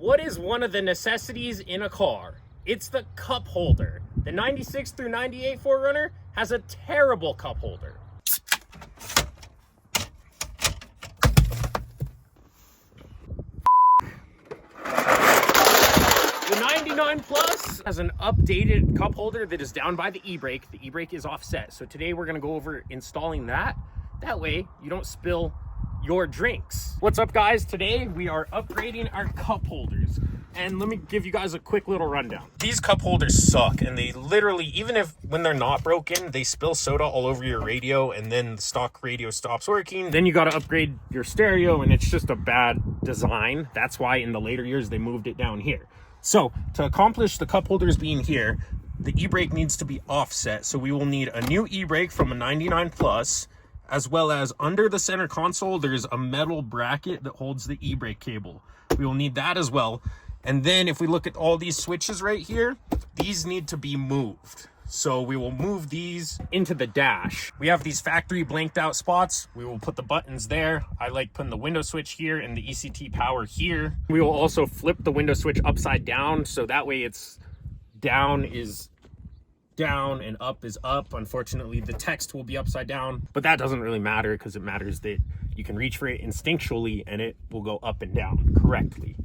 What is one of the necessities in a car? It's the cup holder. The 96 through 98 4Runner has a terrible cup holder. The 99 Plus has an updated cup holder that is down by the e-brake. The e-brake is offset. So today we're gonna go over installing that. That way you don't spill your drinks. What's up, guys? Today we are upgrading our cup holders. And let me give you guys a quick little rundown. These cup holders suck, and they literally, even if when they're not broken, they spill soda all over your radio, and then the stock radio stops working. Then you got to upgrade your stereo, and it's just a bad design. That's why in the later years they moved it down here. So to accomplish the cup holders being here, the e-brake needs to be offset. So we will need a new e-brake from a 99 Plus, as well as under the center console, there's a metal bracket that holds the e-brake cable. We will need that as well. And then if we look at all these switches right here, these need to be moved. So we will move these into the dash. We have these factory blanked out spots. We will put the buttons there. I like putting the window switch here and the ECT power here. We will also flip the window switch upside down. So that way it's down is down and up is up. Unfortunately, the text will be upside down, but that doesn't really matter because it matters that you can reach for it instinctually and it will go up and down correctly.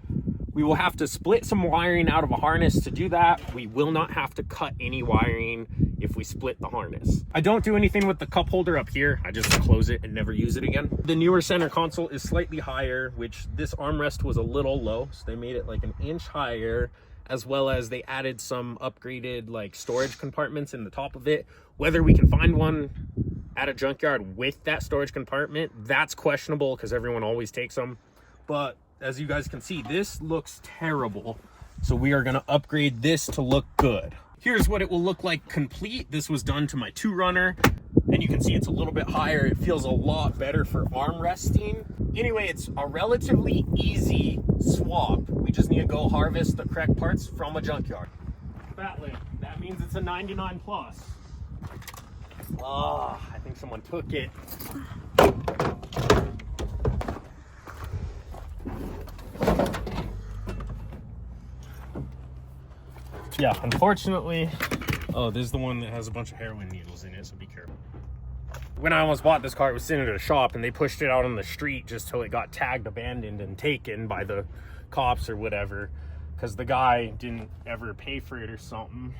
We will have to split some wiring out of a harness to do that. We will not have to cut any wiring if we split the harness. I don't do anything with the cup holder up here. I just close it and never use it again. The newer center console is slightly higher, which this armrest was a little low. So they made it like an inch higher, as well as they added some upgraded like storage compartments in the top of it. Whether we can find one at a junkyard with that storage compartment, that's questionable because everyone always takes them. But as you guys can see, this looks terrible. So we are gonna upgrade this to look good. Here's what it will look like complete. This was done to my 2Runner, and you can see it's a little bit higher. It feels a lot better for arm resting. Anyway, it's a relatively easy swap. We just need to go harvest the correct parts from a junkyard. Fat lid, that means it's a 99 Plus. Ah, I think someone took it. Yeah, unfortunately, oh, this is the one that has a bunch of heroin needles in it, so be careful. When I almost bought this car, it was sitting at a shop and they pushed it out on the street just till it got tagged, abandoned, and taken by the cops or whatever, because the guy didn't ever pay for it or something.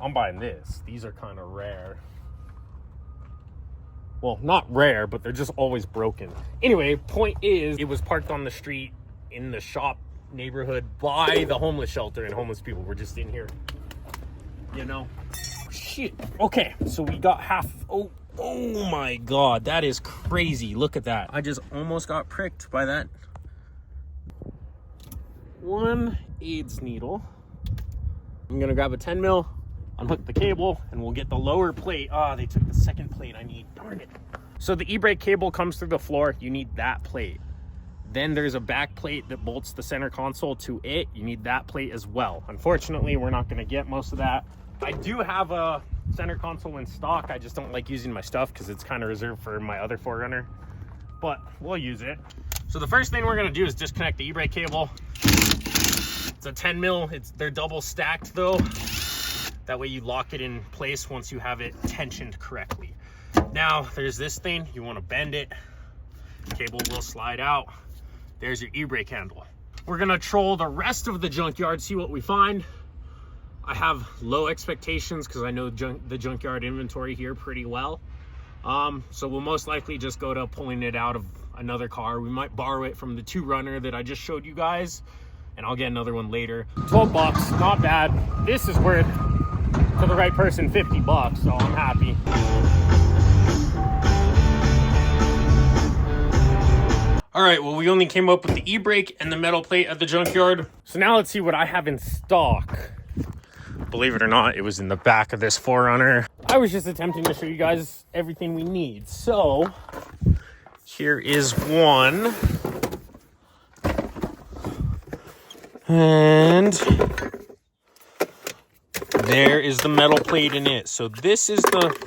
I'm buying this. These are kind of rare. Well, not rare, but they're just always broken. Anyway, point is, it was parked on the street in the shop neighborhood by the homeless shelter, and homeless people were just in here, you know. Shit. Okay, so we got half. Oh my god, that is crazy. Look at that. I just almost got pricked by that one AIDS needle. I'm gonna grab a 10 mil, unhook the cable, and we'll get the lower plate. Ah, they took the second plate I need, darn it. So the e-brake cable comes through the floor. You need that plate. Then there's a back plate that bolts the center console to it. You need that plate as well. Unfortunately, we're not gonna get most of that. I do have a center console in stock. I just don't like using my stuff because it's kind of reserved for my other 4Runner, but we'll use it. So the first thing we're gonna do is disconnect the e-brake cable. It's a 10 mil, they're double stacked though. That way you lock it in place once you have it tensioned correctly. Now there's this thing, you wanna bend it. The cable will slide out. There's your e-brake handle. We're gonna troll the rest of the junkyard, see what we find. I have low expectations because I know the junkyard inventory here pretty well. So we'll most likely just go to pulling it out of another car. We might borrow it from the 2Runner that I just showed you guys, and I'll get another one later. 12 bucks, not bad. This is worth, to the right person, 50 bucks, so I'm happy. All right, well, we only came up with the e-brake and the metal plate at the junkyard. So now let's see what I have in stock. Believe it or not, it was in the back of this 4Runner. I was just attempting to show you guys everything we need. So here is one. And there is the metal plate in it. So this is the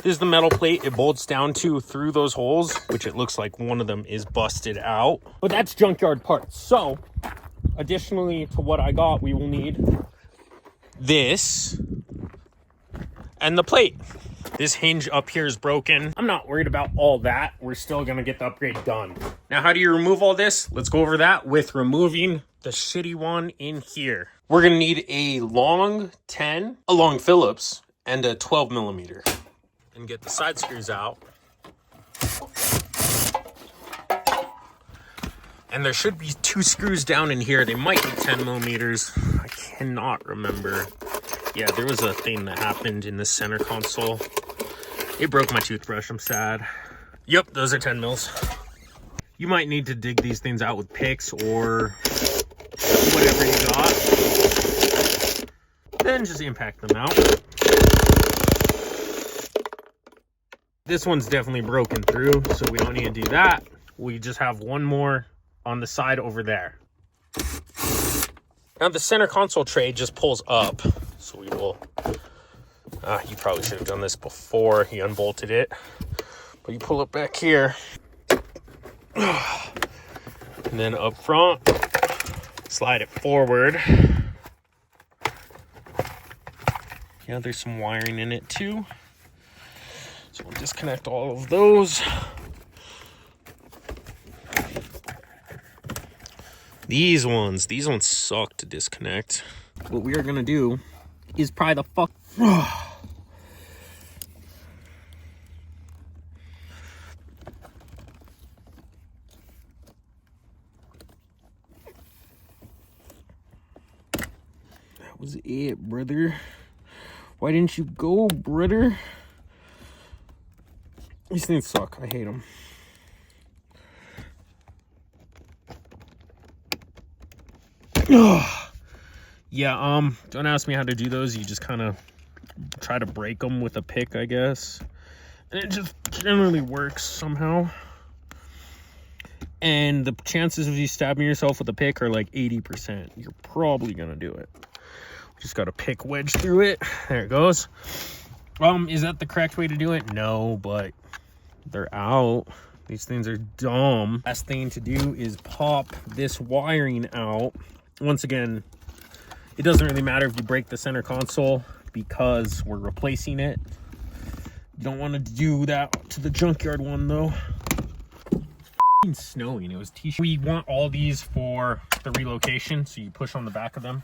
This is the metal plate it bolts down to through those holes, which it looks like one of them is busted out. But that's junkyard parts. So, additionally to what I got, we will need this and the plate. This hinge up here is broken. I'm not worried about all that. We're still gonna get the upgrade done. Now, how do you remove all this? Let's go over that with removing the shitty one in here. We're gonna need a long 10, a long Phillips, and a 12 millimeter. And get the side screws out. And there should be 2 screws down in here. They might be 10 millimeters. I cannot remember. Yeah, there was a thing that happened in the center console. It broke my toothbrush, I'm sad. Yep, those are 10 mils. You might need to dig these things out with picks or whatever you got. Then just impact them out. This one's definitely broken through, so we don't need to do that. We just have one more on the side over there. Now the center console tray just pulls up, so we will, you probably should have done this before he unbolted it, but you pull it back here, and then up front, slide it forward. Yeah, there's some wiring in it too. So we'll disconnect all of those. These ones suck to disconnect. What we are gonna do is pry the fuck. That was it, brother. Why didn't you go, brother? These things suck. I hate them. Yeah, don't ask me how to do those. You just kind of try to break them with a pick, I guess. And it just generally works somehow. And the chances of you stabbing yourself with a pick are like 80%. You're probably gonna do it. Just got a pick wedge through it. There it goes. Is that the correct way to do it? No, but they're out. These things are dumb. Last thing to do is pop this wiring out. Once again, it doesn't really matter if you break the center console because we're replacing it. You don't want to do that to the junkyard one though. It's snowing. It was t-shirt. We want all these for the relocation, so you push on the back of them.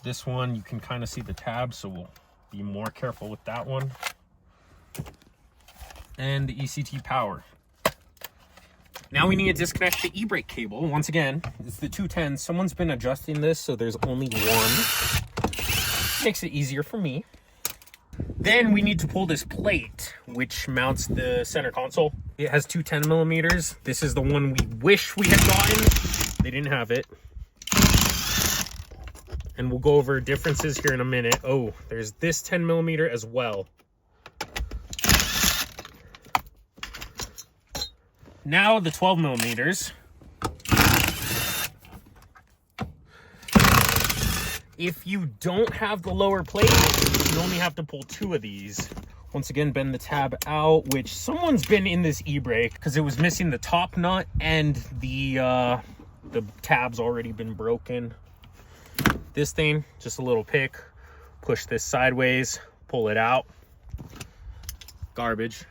This one, you can kind of see the tab, so we'll be more careful with that one. And the ECT power. Now we need to disconnect the e-brake cable. Once again, it's the 210. Someone's been adjusting this, so there's only one. Makes it easier for me. Then we need to pull this plate, which mounts the center console. It has 2 10 millimeters. This is the one we wish we had gotten. They didn't have it. And we'll go over differences here in a minute. Oh, there's this 10 millimeter as well. Now the 12 millimeters. If you don't have the lower plate, you only have to pull 2 of these. Once again, bend the tab out, which someone's been in this e-brake because it was missing the top nut and the tab's already been broken. This thing, just a little pick, push this sideways, pull it out. Garbage.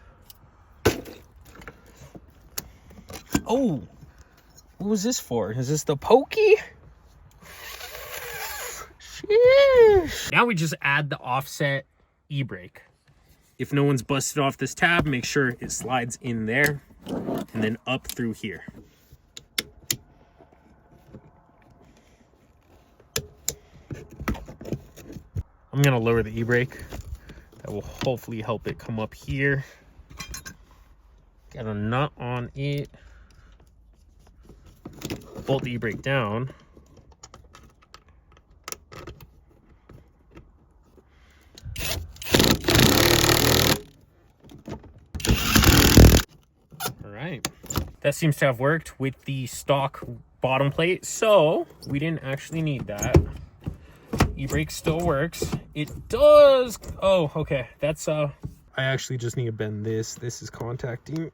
Oh, what was this for? Is this the pokey? Sheesh. Now we just add the offset e-brake. If no one's busted off this tab, make sure it slides in there and then up through here. I'm gonna lower the e-brake. That will hopefully help it come up here. Got a nut on it. Bolt the e-brake down. All right. That seems to have worked with the stock bottom plate, so we didn't actually need that. E-brake still works. It does. Oh, okay. That's I actually just need to bend this. This is contacting.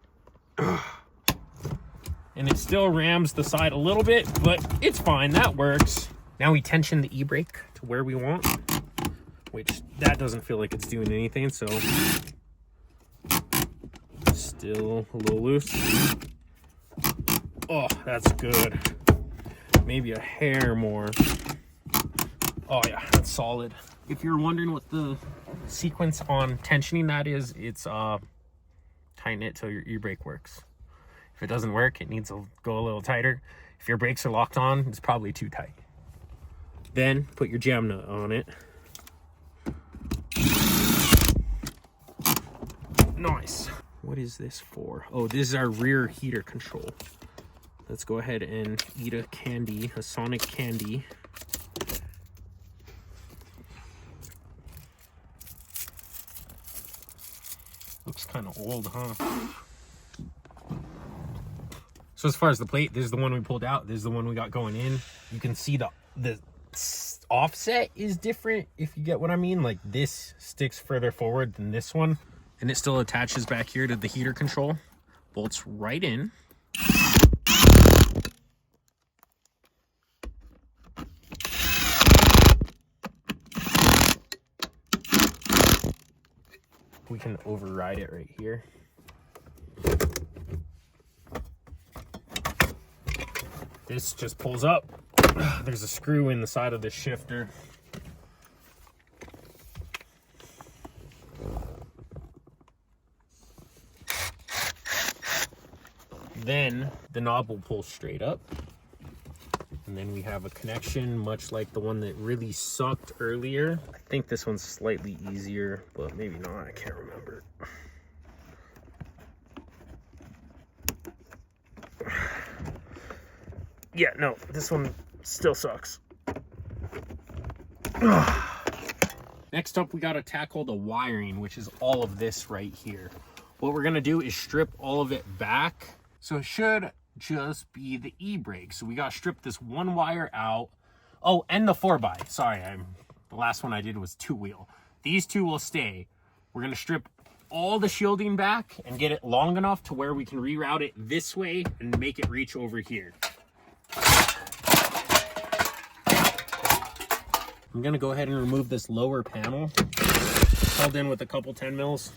And it still rams the side a little bit, but it's fine. That works. Now we tension the e-brake to where we want, which that doesn't feel like it's doing anything. So still a little loose. Oh, that's good. Maybe a hair more. Oh yeah, that's solid. If you're wondering what the sequence on tensioning that is, it's tighten it till your e-brake works. If it doesn't work, it needs to go a little tighter. If your brakes are locked on, it's probably too tight. Then put your jam nut on it. Nice. What is this for? Oh, this is our rear heater control. Let's go ahead and eat a candy, a Sonic candy. Looks kind of old, huh? So as far as the plate, this is the one we pulled out. This is the one we got going in. You can see the offset is different, if you get what I mean. Like this sticks further forward than this one. And it still attaches back here to the heater control. Bolts right in. We can override it right here. This just pulls up. There's a screw in the side of the shifter. Then the knob will pull straight up. And then we have a connection, much like the one that really sucked earlier. I think this one's slightly easier, but maybe not, I can't remember. Yeah, no, this one still sucks. Next up, we gotta tackle the wiring, which is all of this right here. What we're gonna do is strip all of it back. So it should just be the e-brake. So we gotta strip this one wire out. Oh, and the 4x. Sorry, the last one I did was 2-wheel. These two will stay. We're gonna strip all the shielding back and get it long enough to where we can reroute it this way and make it reach over here. I'm gonna go ahead and remove this lower panel, held in with a couple 10 mils.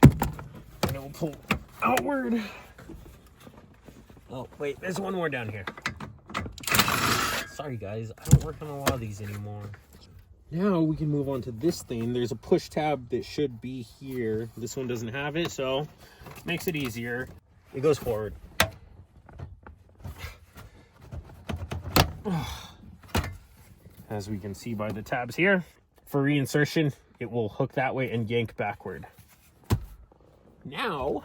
And it will pull outward. Oh, wait, there's one more down here. Sorry guys, I don't work on a lot of these anymore. Now we can move on to this thing. There's a push tab that should be here. This one doesn't have it, so makes it easier. It goes forward. As we can see by the tabs here, for reinsertion, it will hook that way and yank backward. Now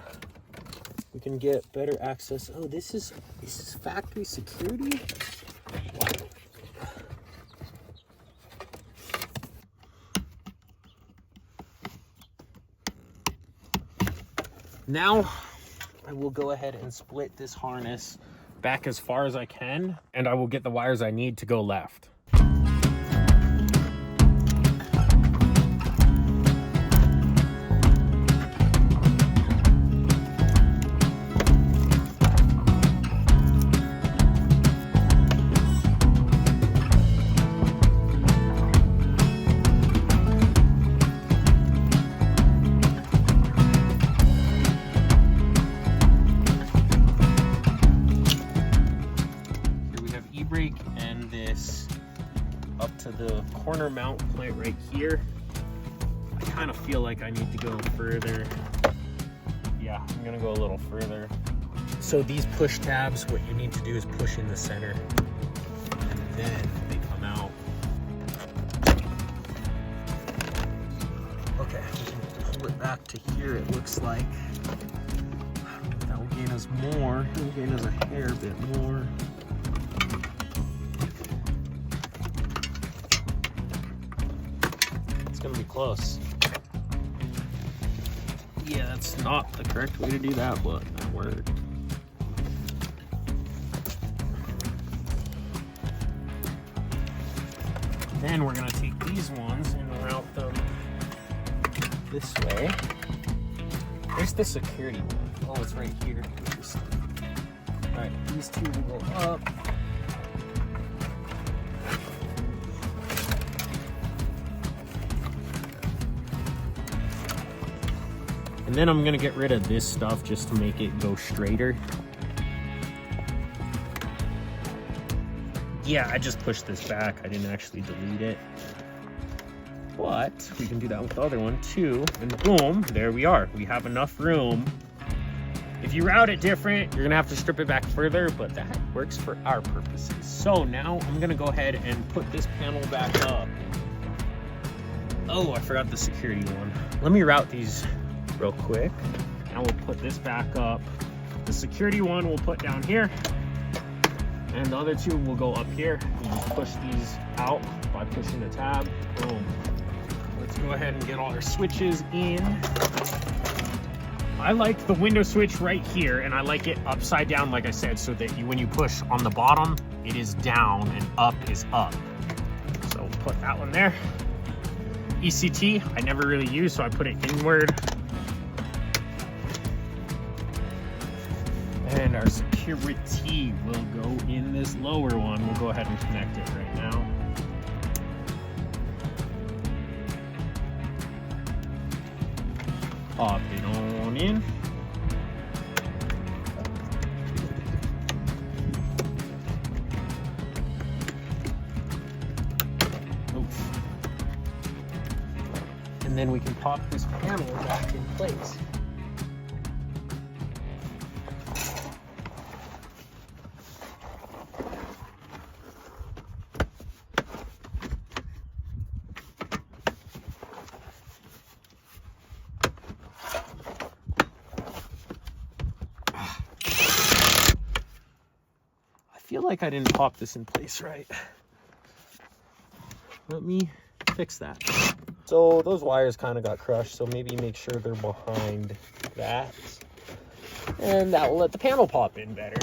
we can get better access. Oh, this is factory security. Wow. Now I will go ahead and split this harness back as far as I can, and I will get the wires I need to go left. And this up to the corner mount plate right here. I kind of feel like I need to go further. Yeah, I'm gonna go a little further. So these push tabs, what you need to do is push in the center and then they come out. Okay, we can pull it back to here, it looks like. I don't know if that will gain us more. It will gain us a hair bit more. Gonna be close. Yeah, that's not the correct way to do that, but that worked. Then we're gonna take these ones and route them this way. Where's the security one? Oh, it's right here. All right, these two will go up. And then I'm gonna get rid of this stuff just to make it go straighter. Yeah, I just pushed this back. I didn't actually delete it. But we can do that with the other one too. And boom, there we are. We have enough room. If you route it different, you're gonna have to strip it back further, but that works for our purposes. So now I'm gonna go ahead and put this panel back up. Oh, I forgot the security one. Let me route these real quick. Now we'll put this back up. The security one we'll put down here. And the other two will go up here. You just push these out by pushing the tab. Boom. Let's go ahead and get all our switches in. I like the window switch right here, and I like it upside down, like I said, so that when you push on the bottom, it is down and up is up. So we'll put that one there. ECT, I never really use, so I put it inward. And our security will go in this lower one. We'll go ahead and connect it right now. Pop it on in. Oops. And then we can pop this panel back in place. I feel like I didn't pop this in place right. Let me fix that. So those wires kind of got crushed, so maybe make sure they're behind that. And that will let the panel pop in better.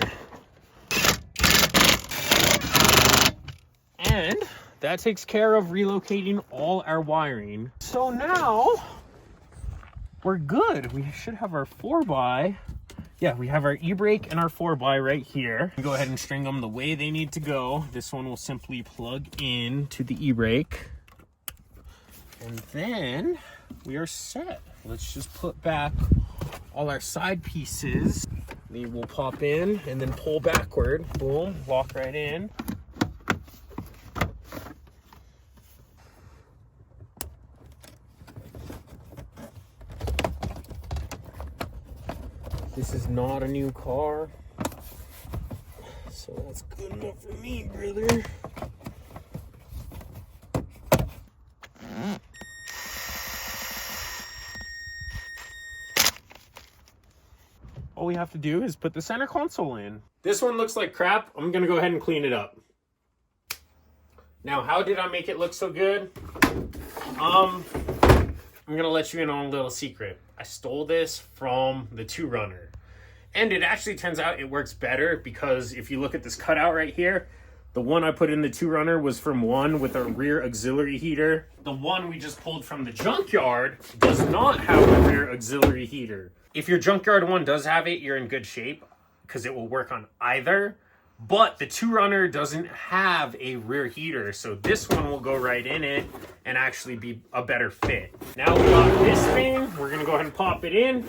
And that takes care of relocating all our wiring. So now we're good. We should have our 4x. Yeah, we have our e-brake and our 4x right here. Go ahead and string them the way they need to go. This one will simply plug in to the e-brake. And then we are set. Let's just put back all our side pieces. They will pop in and then pull backward. Boom, lock right in. This is not a new car, so that's good enough for me, brother. All we have to do is put the center console in. This one looks like crap. I'm gonna go ahead and clean it up. Now, how did I make it look so good? I'm gonna let you in on a little secret. I stole this from the 4runner. And it actually turns out it works better because if you look at this cutout right here, the one I put in the 4runner was from one with a rear auxiliary heater. The one we just pulled from the Junkyard does not have a rear auxiliary heater. If your Junkyard one does have it, you're in good shape because it will work on either. But the 4runner doesn't have a rear heater, so this one will go right in it and actually be a better fit. Now we got this thing, we're gonna go ahead and pop it in,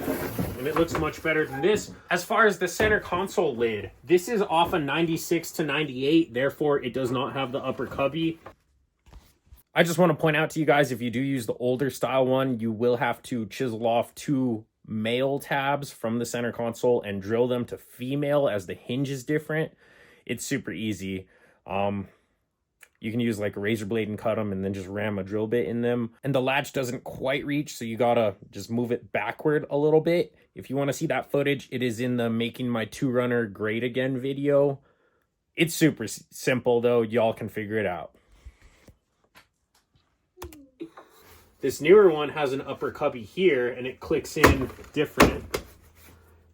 and it looks much better than this. As far as the center console lid, this is off a 96 to 98, therefore it does not have the upper cubby. I just want to point out to you guys, if you do use the older style one, you will have to chisel off 2 male tabs from the center console and drill them to female as the hinge is different. It's super easy. You can use like a razor blade and cut them and then just ram a drill bit in them. And the latch doesn't quite reach, so you gotta just move it backward a little bit. If you want to see that footage, it is in the Making My 4runner Great Again video. It's super simple though, y'all can figure it out. This newer one has an upper cubby here and it clicks in different.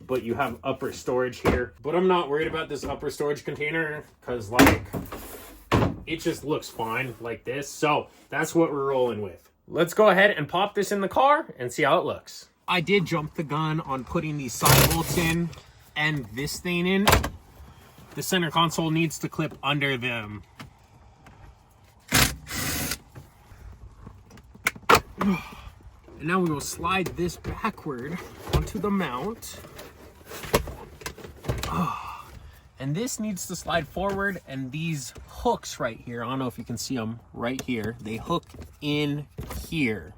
But you have upper storage here. But I'm not worried about this upper storage container because like it just looks fine like this. So that's what we're rolling with. Let's go ahead and pop this in the car and see how it looks. I did jump the gun on putting these side bolts in and this thing in. The center console needs to clip under them. And now we will slide this backward onto the mount. And this needs to slide forward, and these hooks right here, I don't know if you can see them right here, they hook in here.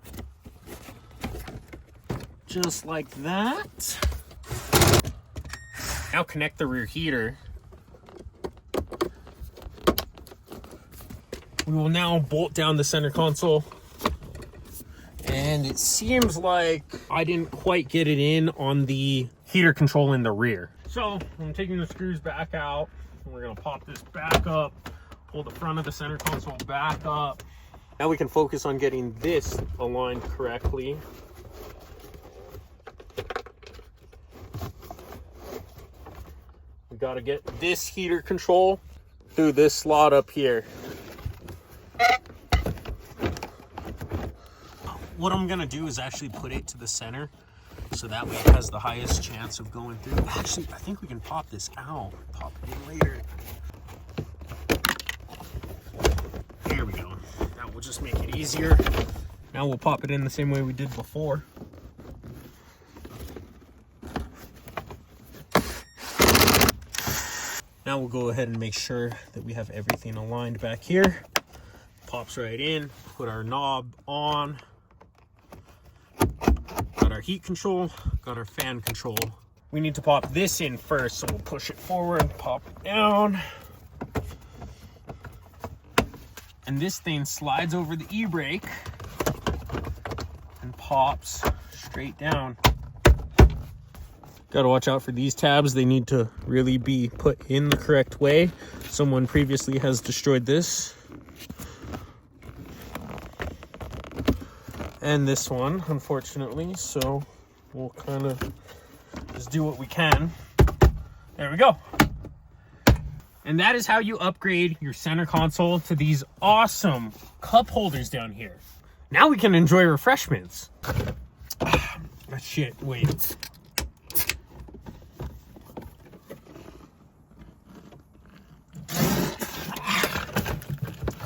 Just like that. Now connect the rear heater. We will now bolt down the center console. And it seems like I didn't quite get it in on the heater control in the rear. So I'm taking the screws back out. And we're gonna pop this back up, pull the front of the center console back up. Now we can focus on getting this aligned correctly. We gotta get this heater control through this slot up here. What I'm gonna do is actually put it to the center so that way it has the highest chance of going through. Actually, I think we can pop this out, pop it in later. There we go. That will just make it easier. Now we'll pop it in the same way we did before. Now we'll go ahead and make sure that we have everything aligned back here. Pops right in, put our knob on. Got our heat control, got our fan control. We need to pop this in first, so we'll push it forward, pop it down. And this thing slides over the e-brake and pops straight down. Got to watch out for these tabs. They need to really be put in the correct way. Someone previously has destroyed this. And this one, unfortunately, so we'll kind of just do what we can. There we go. And that is how you upgrade your center console to these awesome cup holders down here. Now we can enjoy refreshments. Shit, wait.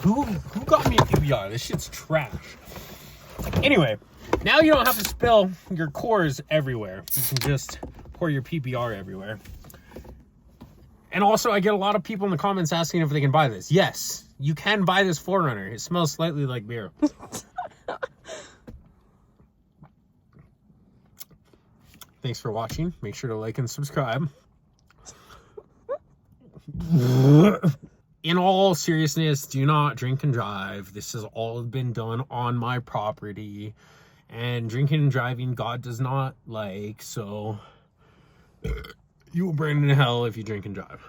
Who got me a PBR? This shit's trash. Anyway, now you don't have to spill your cores everywhere. You can just pour your PBR everywhere. And also, I get a lot of people in the comments asking if they can buy this. Yes, you can buy this 4runner. It smells slightly like beer. Thanks for watching. Make sure to like and subscribe. In all seriousness, do not drink and drive. This has all been done on my property. And drinking and driving, God does not like. So you will burn in hell if you drink and drive.